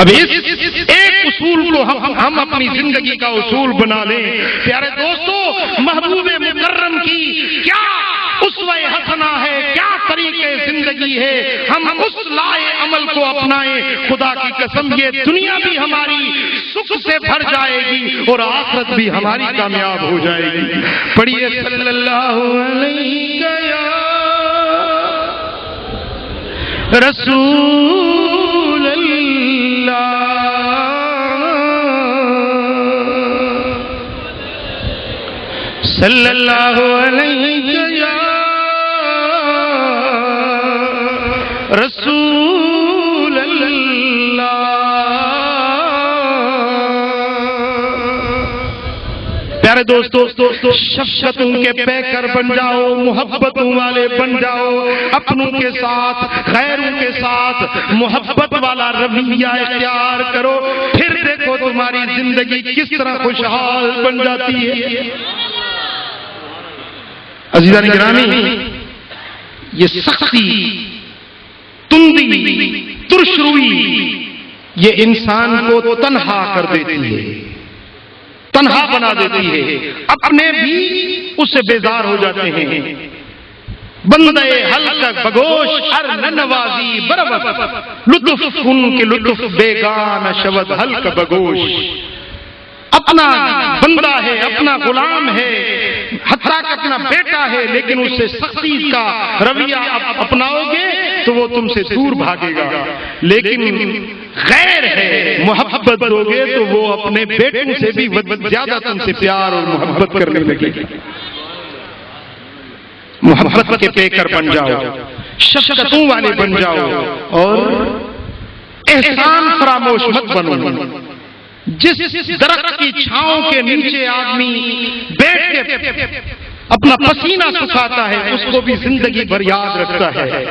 اب اس ایک اصول کو ہم اپنی زندگی کا اصول بنا لیں۔ پیارے دوستو، محبوب مکرم کی کیا اسوہ حسنہ ہے، کیا طریقے زندگی ہے، ہم اس لائے عمل کو اپنائیں۔ خدا کی قسم یہ دنیا بھی ہماری سکھ سے بھر جائے گی اور آخرت بھی ہماری کامیاب ہو جائے گی۔ پڑھیے صلی اللہ علیہ یا رسول اللہ، صلی اللہ علیہ یا رسول اللہ۔ پیارے دوستو، شفقتوں کے پیکر بن جاؤ، محبتوں والے بن جاؤ، اپنوں کے ساتھ غیروں کے ساتھ محبت والا رویہ اختیار کرو، پھر دیکھو تمہاری زندگی کس طرح خوشحال بن جاتی ہے۔ عزیزان گرامی، یہ سختی، تندی، ترش روئی یہ انسان کو تنہا کر دیتی ہے، تنہا بنا دیتی ہے، اپنے بھی اس سے بیزار ہو جاتے ہیں۔ بندے حلق بگوش ار ننوازی برابر لطف ان کے لطف بیگان شود حلق بگوش۔ اپنا بندہ ہے، اپنا غلام ہے، حتیٰ کہ اپنا بیٹا ہے، لیکن اس سے سختی کا رویہ اپناؤ گے تو وہ تم سے دور بھاگے گا، لیکن غیر ہے محبت دو گے تو وہ اپنے بیٹوں سے بھی زیادہ تم سے پیار اور محبت کرنے لگے گا۔ محبت کے پیکر بن جاؤ، شفقتوں والے بن جاؤ اور احسان فراموش مت بنو۔ جس درخت کی چھاؤں کے نیچے آدمی بیٹھ کے اپنا پسینہ سکھاتا ہے اس کو بھی زندگی بھر یاد رکھتا ہے۔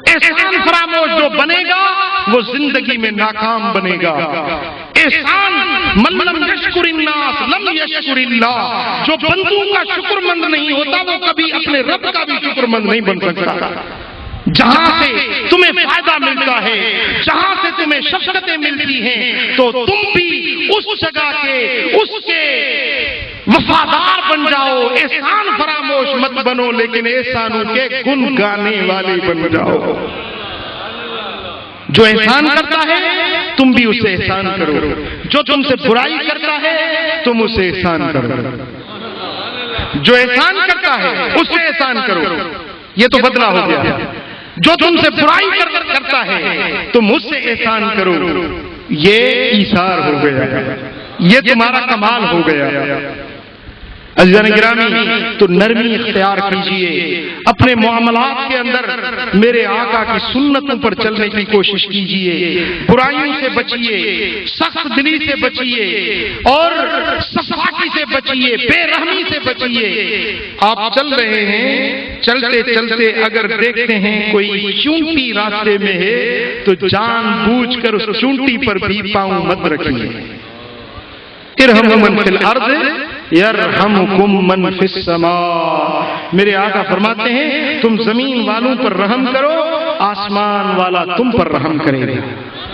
احسان فراموش جو بنے گا وہ زندگی میں ناکام بنے گا۔ احسان من لم یشکر الناس لم یشکر اللہ، جو بندوں کا شکر مند نہیں ہوتا وہ کبھی اپنے رب کا بھی شکر مند نہیں بن سکتا۔ جہاں سے تمہیں فائدہ ملتا ہے، جہاں سے تمہیں شفقتیں ملتی ہیں، تو تم بھی اس جگہ کے اس کے وفادار بن جاؤ۔ احسان فراموش مت بنو، لیکن احسانوں کے گن گانے والے بن جاؤ۔ جو احسان کرتا ہے تم بھی اسے احسان کرو، جو تم سے برائی کرتا ہے تم اسے احسان کرو۔ جو احسان کرتا ہے اس سے احسان کرو، یہ تو بدلہ ہو گیا۔ جو تم سے برائی کرتا ہے تم اس سے احسان کرو، یہ ایثار ہو گیا، یہ تمہارا کمال ہو گیا۔ عزیزان گرامی، تو نرمی اختیار کیجئے، اپنے معاملات کے اندر میرے آقا کی سنتوں پر چلنے کی کوشش کیجئے، برائیوں سے بچیے، سخت دلی سے بچیے اور سفاکی سے بچیے، بے رحمی سے بچیے۔ آپ چل رہے ہیں، چلتے چلتے اگر دیکھتے ہیں کوئی چونٹی راستے میں ہے تو جان بوجھ کر اس چونٹی پر بھی پاؤں مت رکھیے۔ ارحموا من فی الارض یرحمکم من فی السماء۔ میرے آقا فرماتے ہیں تم زمین والوں پر رحم کرو، آسمان والا تم پر رحم کرے گا۔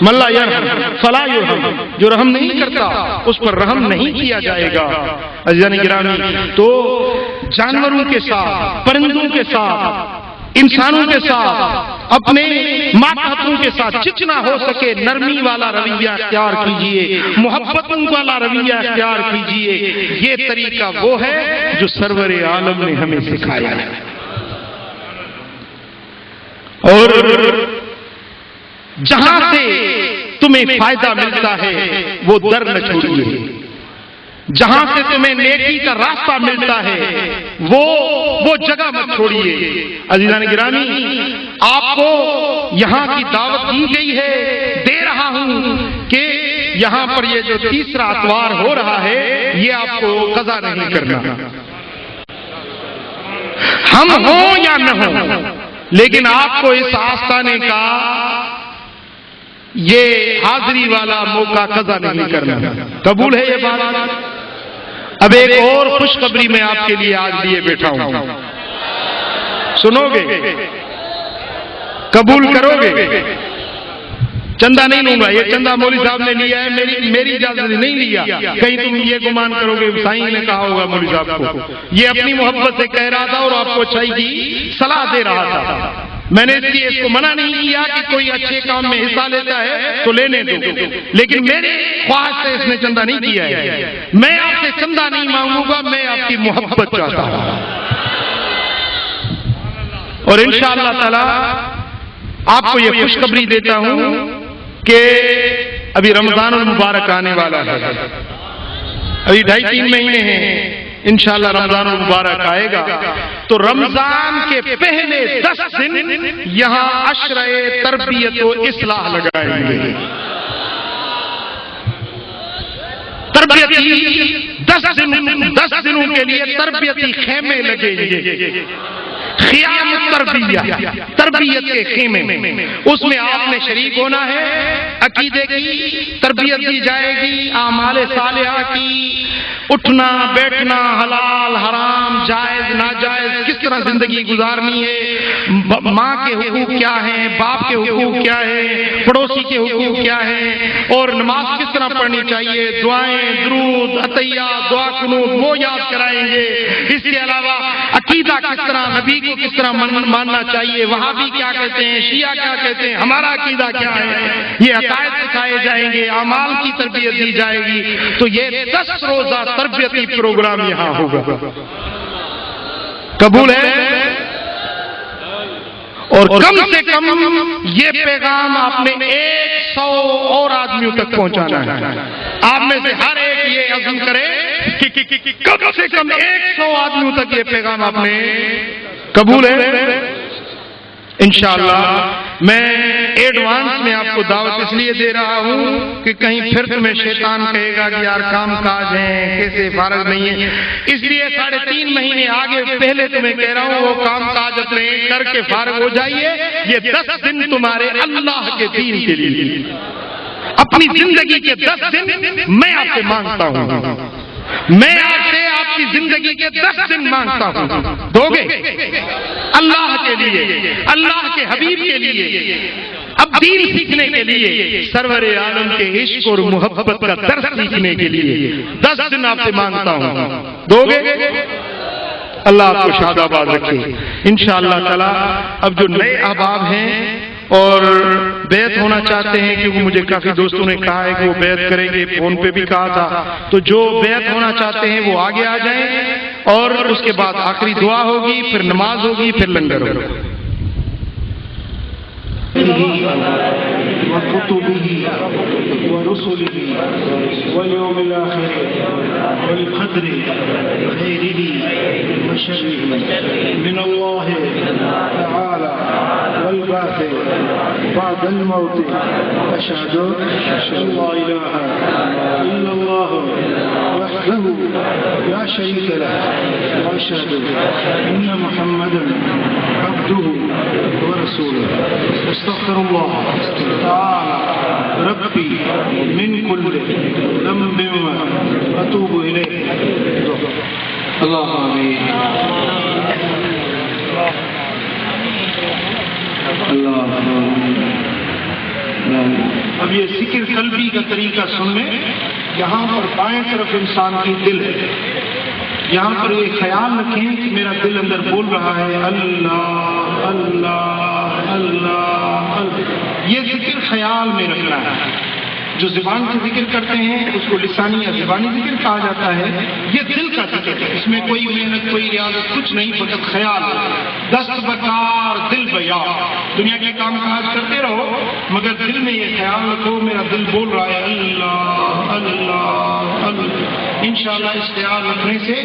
من لا یرحم فلا یرحم، جو رحم نہیں کرتا اس پر رحم نہیں کیا جائے گا۔ عزیزان گرامی، تو جانوروں کے ساتھ، پرندوں کے ساتھ، انسانوں کے ساتھ، اپنے ماتحتوں کے ساتھ جتنا ہو سکے نرمی والا رویہ اختیار کیجئے، محبتوں والا رویہ اختیار کیجئے۔ یہ طریقہ وہ ہے جو سرور عالم نے ہمیں سکھایا ہے۔ اور جہاں سے تمہیں فائدہ ملتا ہے وہ در نہ چھوڑیے، جہاں سے تمہیں نیکی کا راستہ ملتا ہے وہ جگہ مت چھوڑیے۔ عزیزان گرامی، آپ کو یہاں کی دعوت دی گئی ہے، دے رہا ہوں کہ یہاں پر یہ جو تیسرا اتوار ہو رہا ہے یہ آپ کو قضا نہیں کرنا، ہم ہوں یا نہ ہوں، لیکن آپ کو اس آستانے کا یہ حاضری والا موقع قضا نہیں کرنا۔ قبول ہے یہ بات؟ اب ایک اور خوشخبری میں آپ کے لیے آج لیے بیٹھا ہوں، سنو گے؟ قبول کرو گے؟ چندہ نہیں لوں گا، یہ چندہ مولوی صاحب نے لیا ہے، میری اجازت نہیں لیا، کہیں تم یہ گمان کرو گے سائیں نے کہا ہوگا مولوی صاحب کو، یہ اپنی محبت سے کہہ رہا تھا اور آپ کو اچھائی کی صلاح دے رہا تھا۔ میں نے اس کو منع نہیں کیا کہ کوئی اچھے کام میں حصہ لیتا ہے تو لینے دو، لیکن میری خواہش سے اس نے چندہ نہیں کیا ہے۔ میں آپ سے چندہ نہیں مانگوں گا، میں آپ کی محبت چاہتا ہوں، اور انشاءاللہ تعالی آپ کو یہ خوشخبری دیتا ہوں کہ ابھی رمضان المبارک آنے والا ہے، ابھی 2.5-3 مہینے ہیں، انشاءاللہ رمضان المبارک آئے گا، تو رمضان کے پہلے 10 دن یہاں عشرہ تربیت و اصلاح لگائیں گے۔ تربیتی 10 دنوں کے لیے تربیتی خیمے لگیں گے، خیام تربیت کے خیمے، اس میں آپ نے شریک ہونا ہے، عقیدے کی تربیت دی جائے گی، اعمال صالحہ کی، اٹھنا بیٹھنا، حلال حرام، جائز ناجائز، کس طرح زندگی گزارنی ہے، ماں کے حقوق کیا ہیں، باپ کے حقوق کیا ہیں، پڑوسی کے حقوق کیا ہیں، اور نماز کس طرح پڑھنی چاہیے، دعائیں، درود، عطیہ، دعا قنوت وہ یاد کرائیں گے۔ اس کے علاوہ عقیدہ کس طرح، نبی کو کس طرح ماننا چاہیے، وہابی کیا کہتے ہیں، شیعہ کیا کہتے ہیں، ہمارا عقیدہ کیا ہے، یہ عقائد سکھائے جائیں گے، اعمال کی تربیت دی جائے گی۔ تو یہ 10 روزہ تربیتی پروگرام یہاں ہوگا، قبول ہے؟ اور کم سے کم یہ پیغام آپ نے 100 اور آدمیوں تک پہنچانا ہے۔ آپ میں سے ہر ایک یہ عزم کرے کہ کم سے کم 100 آدمیوں تک یہ پیغام آپ نے، قبول ہے؟ انشاءاللہ میں ایڈوانس میں آپ کو دعوت اس لیے دے رہا ہوں کہ کہیں پھر تمہیں شیطان کہے گا کہ یار کام کاج ہیں، کیسے فارغ نہیں ہے، اس لیے 3.5 مہینے آگے پہلے تمہیں کہہ رہا ہوں وہ کام کاج اپنے کر کے فارغ ہو جائیے۔ یہ 10 دن تمہارے اللہ کے دین کے لیے، اپنی زندگی کے 10 دن میں آپ سے مانگتا ہوں، میں آپ سے آپ کی زندگی کے 10 دن مانگتا ہوں، دو گے؟ اللہ کے لیے، اللہ کے حبیب کے لیے، اب دین سیکھنے کے لیے، سرور عالم کے عشق اور محبت کا درس سیکھنے کے لیے 10 دن آپ سے مانگتا ہوں، دو گے؟ اللہ آپ کو شاد آباد رکھے انشاءاللہ تعالی۔ اب جو نئے احباب ہیں اور بیعت ہونا چاہتے ہیں، کیونکہ مجھے کافی دوستوں نے کہا ہے کہ وہ بیعت کریں گے، فون پہ بھی کہا تھا، تو جو بیعت ہونا چاہتے ہیں وہ آگے آ جائیں، اور اس کے بعد آخری دعا ہوگی، پھر نماز ہوگی، پھر لنگر ہوگا۔ وكتبه ورسله واليوم الآخر والقدر خيره وشره من الله تعالى والبعث بعد الموت أشهد أن لا إله إلا الله وحده لا شريك له وأشهد أن محمدا عبده ورسوله استغفر الله تعالى ربي من كل ذنب وأتوب إليه اللهم آمين اب یہ ذکر قلبی کا طریقہ سن لیں۔ یہاں پر بائیں طرف انسان کی دل ہے، یہاں پر یہ خیال رکھیں کہ میرا دل اندر بول رہا ہے اللہ اللہ اللہ اللہ، یہ ذکر خیال میں رکھنا ہے۔ جو زبان سے ذکر کرتے ہیں اس کو لسانی یا زبانی ذکر کہا جاتا ہے، یہ دل کا ذکر ہے، اس میں کوئی محنت کوئی ریاضت کچھ نہیں، فقط خیال، دست بکار دل بیاں۔ دنیا کے کام کاج کرتے رہو مگر دل میں یہ خیال رکھو میرا دل بول رہا ہے اللہ اللہ اللہ۔ انشاءاللہ اس خیال رکھنے سے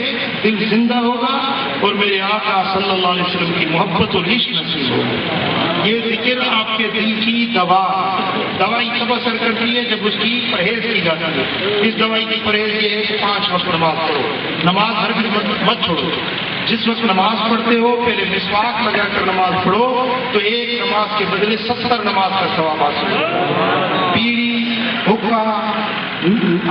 دل زندہ ہوگا اور میرے آقا صلی اللہ علیہ وسلم کی محبت اور عشق نصیب ہوگا۔ یہ ذکر آپ کے دل کی دوائی تب اثر کرتی ہے جب اس کی پرہیز کی جاتی ہے۔ اس دوائی کی پرہیز یہ ہے کہ 5 وقت نماز پڑھو، نماز ہر مت چھوڑو۔ جس وقت نماز پڑھتے ہو پہلے مسواک لگا کر نماز پڑھو تو ایک نماز کے بدلے 70 نماز کا ثواب حاصل ہو۔ بیڑی، حقہ،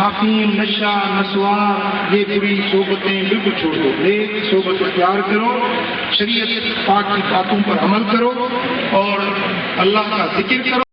افیم، نشہ، نسوار، یہ بری صحبتیں بالکل چھوڑ دو، نیک صحبت اختیار کرو، شریعت پاک کی باتوں پر عمل کرو اور اللہ کا ذکر کرو.